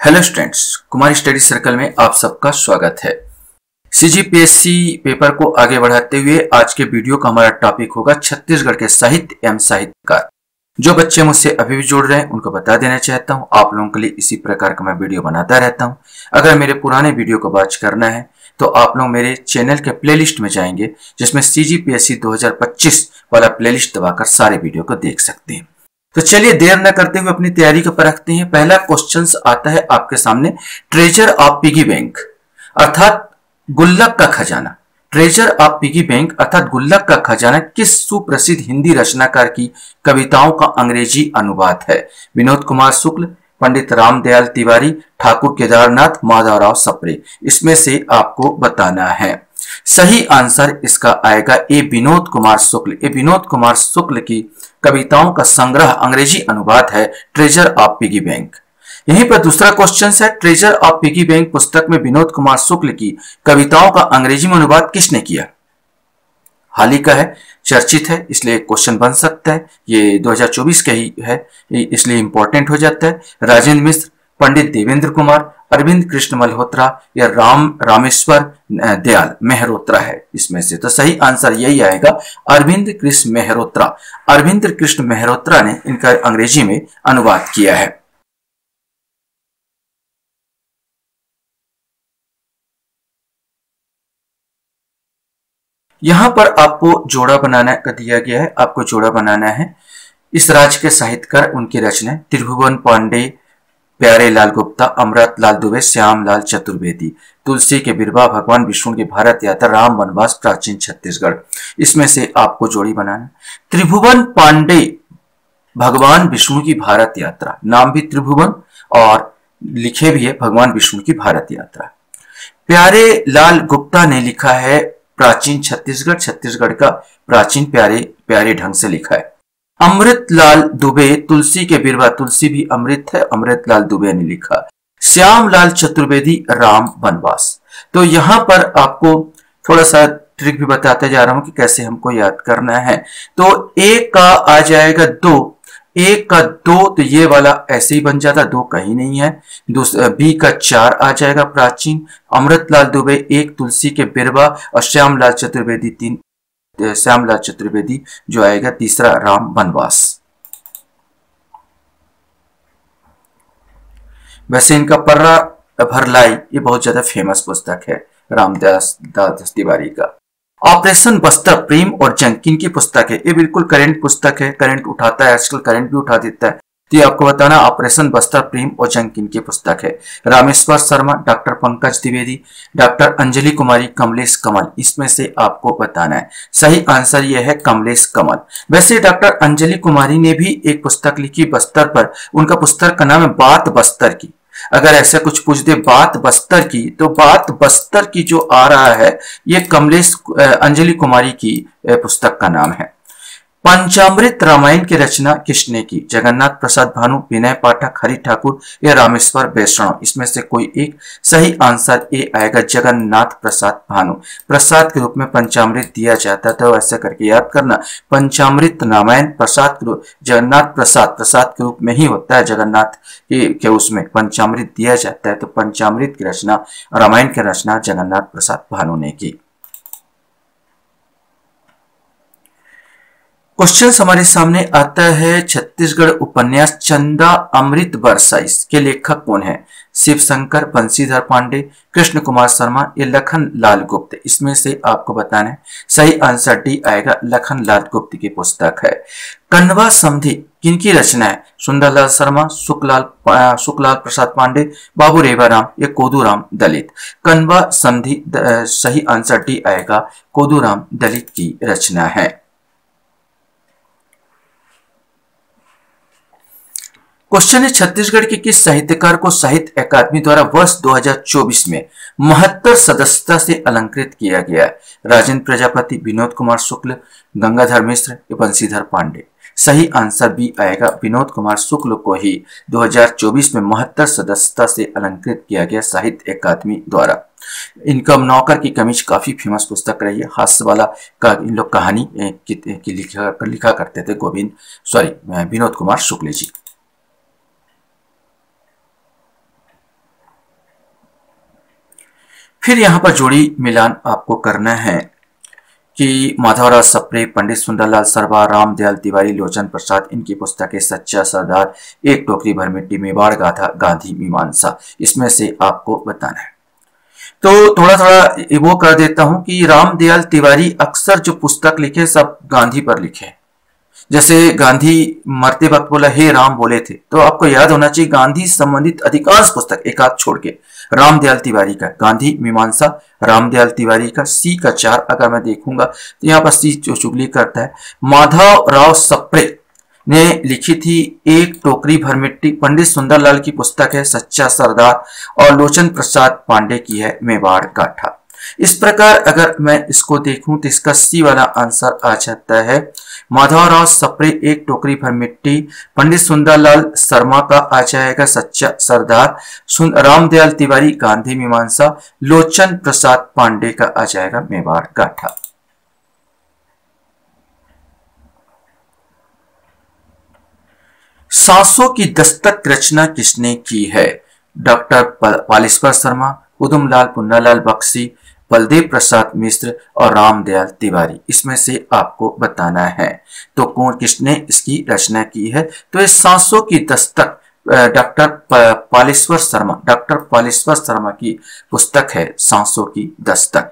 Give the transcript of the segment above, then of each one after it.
Hello students, कुमारी study circle में आप सबका स्वागत है। सीजीपीएससी पेपर को आगे बढ़ाते हुए आज के वीडियो का हमारा टॉपिक होगा छत्तीसगढ़ के साहित्य एवं साहित्यकार। जो बच्चे मुझसे अभी भी जुड़ रहे हैं उनको बता देना चाहता हूं, आप लोगों के लिए इसी प्रकार का मैं वीडियो बनाता रहता हूं। अगर मेरे पुराने वीडियो को वॉच करना है तो आप लोग मेरे चैनल के प्लेलिस्ट में जाएंगे, जिसमें सीजीपीएससी 2025 वाला प्लेलिस्ट दबाकर सारे वीडियो को देख सकते हैं। तो चलिए देर न करते हुए अपनी तैयारी को परखते हैं। पहला क्वेश्चन आता है आपके सामने, ट्रेजर ऑफ पिगी बैंक अर्थात गुल्लक का खजाना। ट्रेजर ऑफ पिगी बैंक अर्थात गुल्लक का खजाना किस सुप्रसिद्ध हिंदी रचनाकार की कविताओं का अंग्रेजी अनुवाद है? विनोद कुमार शुक्ल, पंडित रामदयाल तिवारी, ठाकुर केदारनाथ, माधवराव सप्रे। इसमें से आपको बताना है। सही आंसर इसका आएगा ए विनोद कुमार शुक्ल। ए विनोद कुमार शुक्ल की कविताओं का संग्रह अंग्रेजी अनुवाद है ट्रेजर ऑफ पिगी बैंक। यहीं पर दूसरा क्वेश्चन है, ट्रेजर ऑफ पिगी बैंक पुस्तक में विनोद कुमार शुक्ल की कविताओं का अंग्रेजी में अनुवाद किसने किया? हाल ही का है, चर्चित है, इसलिए क्वेश्चन बन सकता है। ये 2024 का ही है, इसलिए इंपॉर्टेंट हो जाता है। राजेंद्र मिश्र, पंडित देवेंद्र कुमार, अरविंद कृष्ण मल्होत्रा या रामेश्वर दयाल मेहरोत्रा है इसमें से। तो सही आंसर यही आएगा, अरविंद कृष्ण मेहरोत्रा। अरविंद कृष्ण मेहरोत्रा ने इनका अंग्रेजी में अनुवाद किया है। यहां पर आपको जोड़ा बनाना का दिया गया है, आपको जोड़ा बनाना है। इस राज्य के साहित्यकार, उनकी रचना त्रिभुवन पांडे, प्यारे लाल गुप्ता, अमृत लाल दुबे, श्याम लाल चतुर्वेदी। तुलसी के बिरबा, भगवान विष्णु की भारत यात्रा, राम वनवास, प्राचीन छत्तीसगढ़। इसमें से आपको जोड़ी बनाना। त्रिभुवन पांडे भगवान विष्णु की भारत यात्रा, नाम भी त्रिभुवन और लिखे भी है भगवान विष्णु की भारत यात्रा। प्यारे लाल गुप्ता ने लिखा है प्राचीन छत्तीसगढ़, छत्तीसगढ़ का प्राचीन प्यारे ढंग से लिखा है। अमृत लाल दुबे, तुलसी के बिरवा, तुलसी भी अमृत है, अमृत लाल दुबे ने लिखा। श्याम लाल चतुर्वेदी, राम वनवास। तो यहां पर आपको थोड़ा सा ट्रिक भी बताते जा रहा हूं कि कैसे हमको याद करना है। तो एक का आ जाएगा दो, एक का दो, तो ये वाला ऐसे ही बन जाता, दो कहीं नहीं है। बी का चार आ जाएगा प्राचीन, अमृत लाल दुबे एक, तुलसी के बिरवा और श्याम लाल चतुर्वेदी तीन, श्यामलाल चतुर्वेदी जो आएगा तीसरा, राम वनवास। वैसे इनका पर्रा भरलाई ये बहुत ज्यादा फेमस पुस्तक है रामदास तिवारी का। ऑपरेशन बस्तर प्रेम और जंग किनकी पुस्तक है? ये बिल्कुल करंट पुस्तक है, करंट उठाता है, आजकल करंट भी उठा देता है। तो ये आपको बताना, ऑपरेशन बस्तर प्रेम और जंग किनकी पुस्तक है? रामेश्वर शर्मा, डॉक्टर पंकज द्विवेदी, डॉक्टर अंजलि कुमारी, कमलेश कमल। इसमें से आपको बताना है। सही आंसर यह है कमलेश कमल। वैसे डॉक्टर अंजलि कुमारी ने भी एक पुस्तक लिखी बस्तर पर, उनका पुस्तक का नाम है बात बस्तर की। अगर ऐसा कुछ पूछ दे बात बस्तर की, तो बात बस्तर की जो आ रहा है ये कमलेश अंजलि कुमारी की पुस्तक का नाम है। पंचामृत रामायण की रचना किसने की? जगन्नाथ प्रसाद भानु, विनय पाठक, हरि ठाकुर या रामेश्वर वैष्णव। इसमें से कोई एक। सही आंसर ए आएगा, जगन्नाथ प्रसाद भानु। प्रसाद के रूप में पंचामृत दिया जाता है, तो ऐसा करके याद करना, पंचामृत रामायण प्रसाद के रूप, जगन्नाथ प्रसाद के रूप में ही होता है। जगन्नाथ के उसमें पंचामृत दिया जाता है, तो पंचामृत की रचना, रामायण की रचना जगन्नाथ प्रसाद भानु ने की। क्वेश्चन हमारे सामने आता है, छत्तीसगढ़ उपन्यास चंदा अमृत बरसा के लेखक कौन है? शिव शंकर, बंशीधर पांडे, कृष्ण कुमार शर्मा या लखन लाल गुप्त। इसमें से आपको बताना है। सही आंसर डी आएगा, लखन लाल गुप्त की पुस्तक है। कन्वा संधि किनकी रचना है? सुंदरलाल शर्मा, सुखलाल प्रसाद पांडे, बाबू रेवाराम या कोदूराम दलित। कन्वा संधि सही आंसर डी आएगा, कोदूराम दलित की रचना है। क्वेश्चन है, छत्तीसगढ़ के किस साहित्यकार को साहित्य अकादमी द्वारा वर्ष 2024 में महत्तर सदस्यता से अलंकृत किया गया है? राजेंद्र प्रजापति, विनोद कुमार शुक्ल, गंगाधर मिश्र या बंशीधर पांडे। सही आंसर बी आएगा, विनोद कुमार शुक्ल को ही 2024 में महत्तर सदस्यता से अलंकृत किया गया साहित्य अकादमी द्वारा। इनका नौकर की कमीज काफी फेमस पुस्तक रही है, हास्य वाला का इन लोग कहानी की लिखा करते थे विनोद कुमार शुक्ल जी। फिर यहाँ पर जोड़ी मिलान आपको करना है कि माधवराव सप्रे, पंडित सुंदरलाल सरवा, रामदयाल तिवारी, लोचन प्रसाद, इनकी पुस्तकें सच्चा सरदार, एक टोकरी भर मिट्टी, मेवाड़ गाथा, गांधी मीमांसा, इसमें से आपको बताना है। तो थोड़ा थोड़ा वो कर देता हूं कि रामदयाल तिवारी अक्सर जो पुस्तक लिखे सब गांधी पर लिखे। जैसे गांधी मरते वक्त बोला हे राम बोले थे, तो आपको याद होना चाहिए गांधी संबंधित अधिकांश पुस्तक, एक आध छोड़ के, रामदयाल तिवारी का गांधी मीमांसा, रामदयाल तिवारी का सी का 4 अगर मैं देखूंगा तो यहाँ पर सी जो चुगली करता है, माधवराव सप्रे ने लिखी थी एक टोकरी भर मिट्टी, पंडित सुंदरलाल की पुस्तक है सच्चा सरदार, और लोचन प्रसाद पांडे की है मेवाड़ गाथा। इस प्रकार अगर मैं इसको देखूं तो इसका सी वाला आंसर आ जाता है माधवराव सप्रे एक टोकरी भर मिट्टी, पंडित सुंदरलाल शर्मा का आ जाएगा सच्चा सरदार, रामदयाल तिवारी गांधी मीमांसा, लोचन प्रसाद पांडे का आ जाएगा मेवाड़ गाथा। सांसों की दस्तक रचना किसने की है? डॉक्टर पालेश्वर शर्मा, उदुमलाल पुन्नालाल बख्शी, बलदेव प्रसाद मिश्र और रामदयाल तिवारी, इसमें से आपको बताना है। तो कौन किसने इसकी रचना की है? तो इस सांसों की दस्तक डॉक्टर पालेश्वर शर्मा की पुस्तक है सांसों की दस्तक।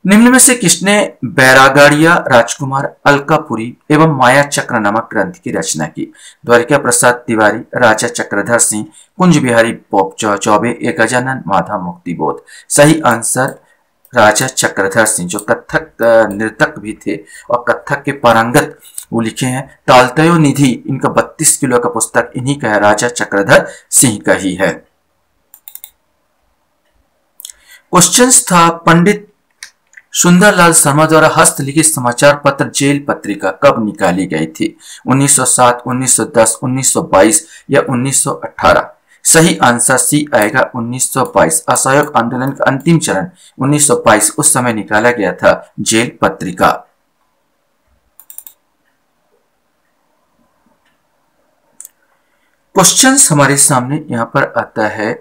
निम्न में से किसने बैरागाड़िया, राजकुमार, अलकापुरी एवं माया चक्र नामक ग्रंथ की रचना की? द्वारिका प्रसाद तिवारी, राजा चक्रधर सिंह, कुंज बिहारी चौबे या गजानन माधा मुक्तिबोध। सही आंसर राजा चक्रधर सिंह, जो कथक नर्तक भी थे और कथक के पारंगत वो लिखे हैं। तालतयो निधि इनका 32 किलो का पुस्तक इन्हीं का है, राजा चक्रधर सिंह का ही है। क्वेश्चन था पंडित सुंदरलाल शर्मा द्वारा हस्तलिखित समाचार पत्र जेल पत्रिका कब निकाली गई थी? 1907, 1910, 1922 या 1918? सही आंसर सी आएगा 1922। असहयोग आंदोलन का अंतिम चरण 1922, उस समय निकाला गया था जेल पत्रिका। क्वेश्चंस हमारे सामने यहां पर आता है,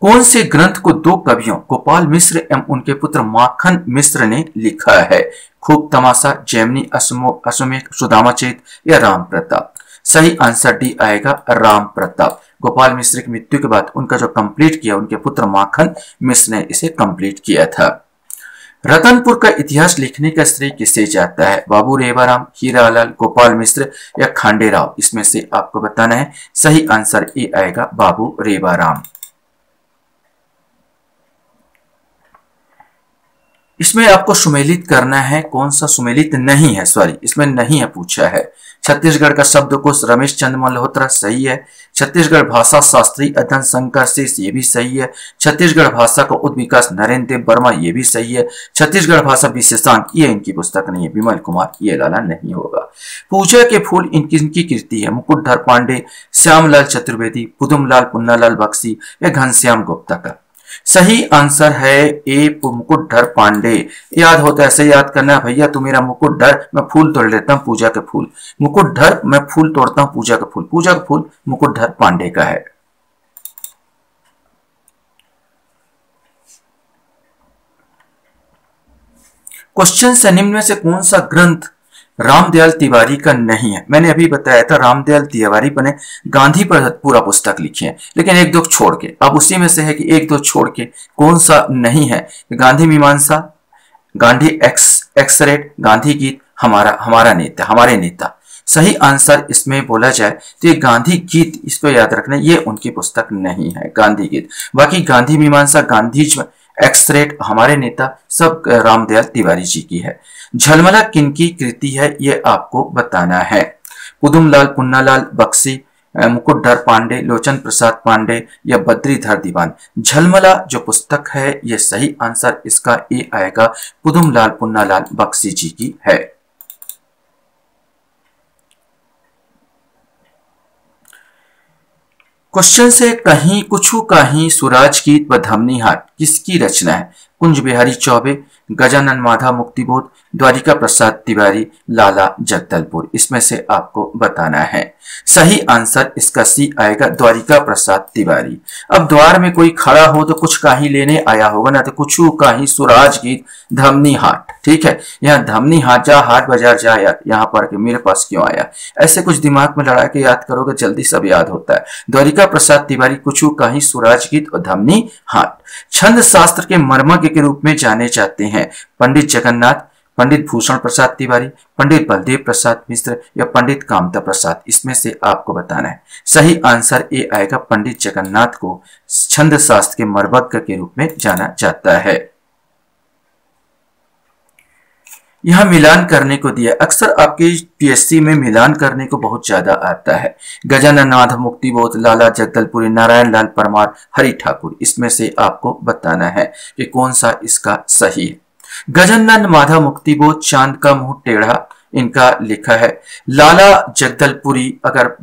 कौन से ग्रंथ को 2 कवियों गोपाल मिश्र एवं उनके पुत्र माखन मिश्र ने लिखा है? खूब तमाशा, जैमिनी, अश्वमेध, सुदामा चरित या राम प्रताप? सही आंसर डी आएगा राम प्रताप। गोपाल मिश्र की मृत्यु के बाद उनका जो कंप्लीट किया उनके पुत्र माखन मिश्र ने इसे कंप्लीट किया था। रतनपुर का इतिहास लिखने का श्रेय किसे जाता है? बाबू रेवाराम, हीरालाल, गोपाल मिश्र या खांडेराव? इसमें से आपको बताना है। सही आंसर ए आएगा बाबू रेवाराम। इसमें आपको सुमेलित करना है, कौन सा सुमेलित नहीं है, सॉरी इसमें नहीं है पूछा है। छत्तीसगढ़ का शब्दकोश रमेश चंद्र मल्होत्रा, सही है। छत्तीसगढ़ भाषा शास्त्री अध्ययन शंकर शेष, ये भी सही है। छत्तीसगढ़ भाषा का उद्विकास नरेंद्र देव वर्मा, ये भी सही है। छत्तीसगढ़ भाषा विशेषांक, ये इनकी पुस्तक नहीं है। विमल कुमार, ये लाला नहीं होगा। पूजा के फूल इनकी कृति है। मुकुटधर पांडे, श्यामलाल चतुर्वेदी, पुदुमलाल पुन्नालाल बख्शी या घनश्याम गुप्ता का? सही आंसर है ए मुकुटधर पांडे। याद होता है, ऐसे याद करना है, भैया तू मेरा मुकुटधर, मैं फूल तोड़ लेता हूं पूजा के फूल। मुकुटधर, मैं फूल तोड़ता हूं पूजा का फूल। पूजा का फूल मुकुटधर पांडे का है। क्वेश्चन से निम्न में से कौन सा ग्रंथ रामदयाल तिवारी का नहीं है? मैंने अभी बताया था रामदयाल तिवारी ने गांधी पर पूरा पुस्तक लिखी है, लेकिन 1-2 छोड़ के। अब उसी में से है कि 1-2 छोड़ के कौन सा नहीं है? गांधी मीमांसा, गांधी एक्सरेट, गांधी गीत, हमारा नेता, हमारे नेता। सही आंसर इसमें बोला जाए तो ये गांधी गीत, इसको याद रखना, ये उनकी पुस्तक नहीं है गांधी गीत। बाकी गांधी मीमांसा, गांधी एक्सरेट, हमारे नेता सब रामदयाल तिवारी जी की है। झलमला किनकी कृति है, ये आपको बताना है। पुदुमलाल पुन्नालाल बख्शी, मुकुटधर पांडे, लोचन प्रसाद पांडे या बद्रीधर दीवान? झलमला जो पुस्तक है ये सही आंसर इसका ए आएगा, पुदुमलाल पुन्नालाल बख्शी जी की है। क्वेश्चन से कहीं कुछ कहीं सुराज गीत व धमनी हाट किसकी रचना है? कुंज बिहारी चौबे, गजानन माधा मुक्तिबोध, द्वारिका प्रसाद तिवारी, लाला जगदलपुर। इसमें से आपको बताना है। सही आंसर इसका सी आएगा, द्वारिका प्रसाद तिवारी। अब द्वार में कोई खड़ा हो तो कुछ काही लेने आया होगा ना, तो कुछ काही सुराज गीत धमनी हाट। ठीक है, यहाँ धमनी हाट जा, हाट बाजार जा, यहाँ पर के मेरे पास क्यों आया, ऐसे कुछ दिमाग में लड़ा के याद करोगे जल्दी सब याद होता है। द्वारिका प्रसाद तिवारी, कुछ काही सुराज गीत और धमनी हाट। छंद शास्त्र के मर्मज्ञ के रूप में जाने जाते हैं पंडित जगन्नाथ, पंडित भूषण प्रसाद तिवारी, पंडित बलदेव प्रसाद मिश्र या पंडित कामता प्रसाद। इसमें से आपको बताना है। सही आंसर ए आएगा, पंडित जगन्नाथ को छंद शास्त्र के मर्मज्ञ के रूप में जाना जाता है। यहां मिलान करने को दिया, अक्सर आपके पीएससी में मिलान करने को बहुत ज्यादा आता है। गजानन माधा मुक्तिबोध, लाला जगदलपुरी, नारायण लाल परमार, हरि ठाकुर। इसमें से आपको बताना है कि कौन सा इसका सही है। गजानन माधा मुक्तिबोध, चांद का मुंह टेढ़ा, इनका लिखा है। लाला जगदलपुरी, अगर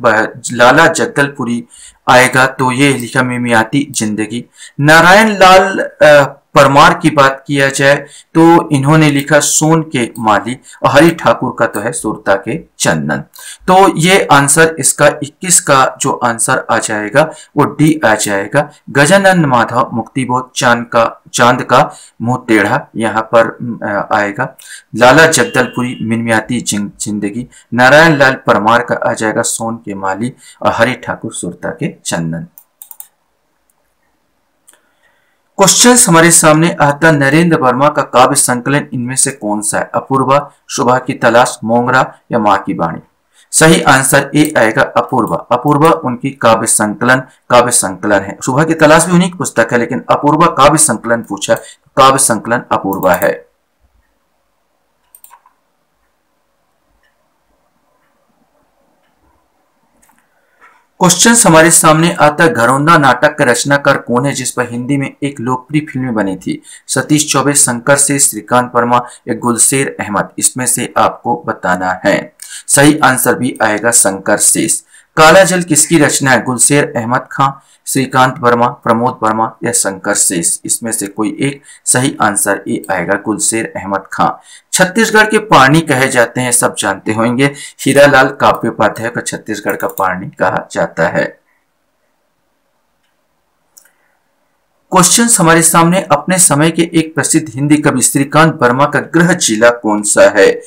लाला जगदलपुरी आएगा तो ये लिखा मिमियाती जिंदगी। नारायण लाल परमार की बात किया जाए तो इन्होंने लिखा सोन के माली, और हरि ठाकुर का तो है सुरता के चंदन। तो ये आंसर इसका 21 का जो आंसर आ जाएगा वो डी आ जाएगा। गजानन माधव मुक्तिबोध, चांद का मुंह टेढ़ा यहाँ पर आएगा। लाला जगदलपुरी मिनमियाती जिंदगी, नारायण लाल परमार का आ जाएगा सोन के माली, और हरि ठाकुर सुरता के चंदन। क्वेश्चन हमारे सामने आता, नरेंद्र वर्मा का काव्य संकलन इनमें से कौन सा है? अपूर्वा, सुबह की तलाश, मोंगरा या मां की वाणी। सही आंसर ए आएगा, अपूर्वा। अपूर्वा उनकी काव्य संकलन है। सुबह की तलाश भी उन्हीं की पुस्तक है, लेकिन अपूर्वा काव्य संकलन पूछा, काव्य संकलन अपूर्वा है। क्वेश्चन हमारे सामने आता, घरौंदा नाटक का रचनाकार कौन है जिस पर हिंदी में एक लोकप्रिय फिल्म बनी थी? सतीश चौबे, शंकर से, श्रीकांत वर्मा या गुलशेर अहमद। इसमें से आपको बताना है। सही आंसर भी आएगा, शंकर शेष। काला जल किसकी रचना है? गुलशेर अहमद खां, श्रीकांत वर्मा, प्रमोद वर्मा या शंकर शेष। इसमें से कोई एक। सही आंसर ए आएगा, गुलशेर अहमद खां। छत्तीसगढ़ के पारणी कहे जाते हैं, सब जानते होंगे। हीरालाल काव्योपाध्याय को छत्तीसगढ़ का पारणी कहा जाता है। क्वेश्चन हमारे सामने, अपने समय के एक प्रसिद्ध हिंदी कवि श्रीकांत वर्मा का गृह जिला कौन सा है?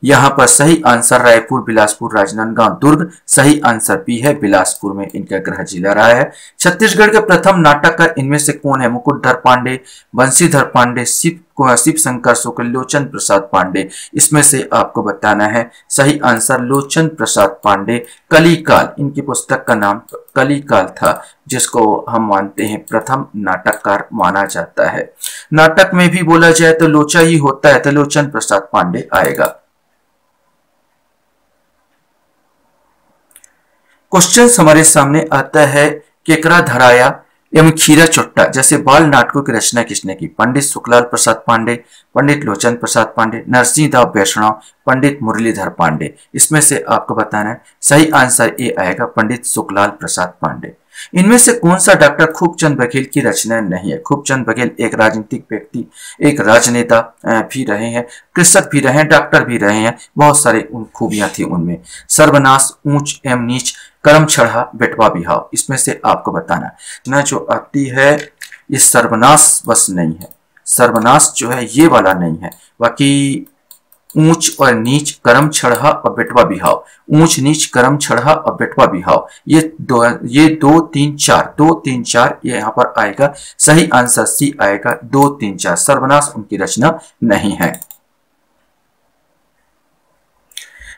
यहाँ पर सही आंसर रायपुर, बिलासपुर, राजनांदगांव, दुर्ग। सही आंसर भी है, बिलासपुर में इनका गृह जिला रहा है। छत्तीसगढ़ के प्रथम नाटककार इनमें से कौन है? मुकुटधर पांडे, बंशीधर पांडे, शिव शंकर शुक्ल, लोचन प्रसाद पांडे। इसमें से आपको बताना है। सही आंसर लोचन प्रसाद पांडे। कलिकाल, इनकी पुस्तक का नाम कलिकाल था, जिसको हम मानते हैं प्रथम नाटककार माना जाता है। नाटक में भी बोला जाए तो लोचा ही होता है, तो लोचन प्रसाद पांडे आएगा। क्वेश्चन हमारे सामने आता है, केकरा धराया एवं खीरा चुट्टा जैसे बाल नाटकों की रचना किसने की? पंडित सुखलाल प्रसाद पांडे, पंडित लोचन प्रसाद पांडे, नरसिंह दाव वैष्णव, पंडित मुरलीधर पांडे। इसमें से आपको बताना है। सही आंसर ए आएगा, पंडित सुखलाल प्रसाद पांडे। इनमें से कौन सा डॉक्टर खूबचंद बघेल की रचना नहीं है? खूबचंद बघेल एक राजनीतिक व्यक्ति, एक राजनेता भी रहे हैं, कृषक भी रहे हैं, डॉक्टर भी रहे हैं। बहुत सारे खूबियां थी उनमें। सर्वनाश, ऊंच एवं नीच, करम चढ़ा, बेटवा बिहाव। इसमें से आपको बताना ना, जो आती है ये सर्वनाश बस नहीं है। सर्वनाश जो है ये वाला नहीं है। बाकी ऊंच और नीच, करम चढ़ा और बेटवा बिहाव। ऊंच नीच, करम चढ़ा और बेटवा बिहाव, ये दो तीन चार ये यहाँ पर आएगा। सही आंसर सी आएगा, 2 3 4। सर्वनाश उनकी रचना नहीं है।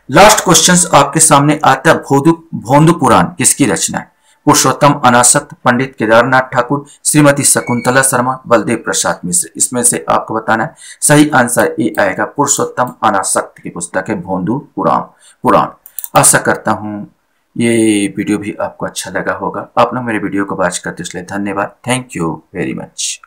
लास्ट क्वेश्चंस आपके सामने आता है, भोंदू पुराण किसकी रचना है? पुरुषोत्तम अनासक्त, पंडित केदारनाथ ठाकुर, श्रीमती शकुंतला शर्मा, बलदेव प्रसाद मिश्र। इसमें से आपको बताना है। सही आंसर ए आएगा, पुरुषोत्तम अनासक्त की पुस्तक है भोंदू पुराण। आशा करता हूं ये वीडियो भी आपको अच्छा लगा होगा। आप लोग मेरे वीडियो को वॉच करते इसलिए धन्यवाद। Thank you very much.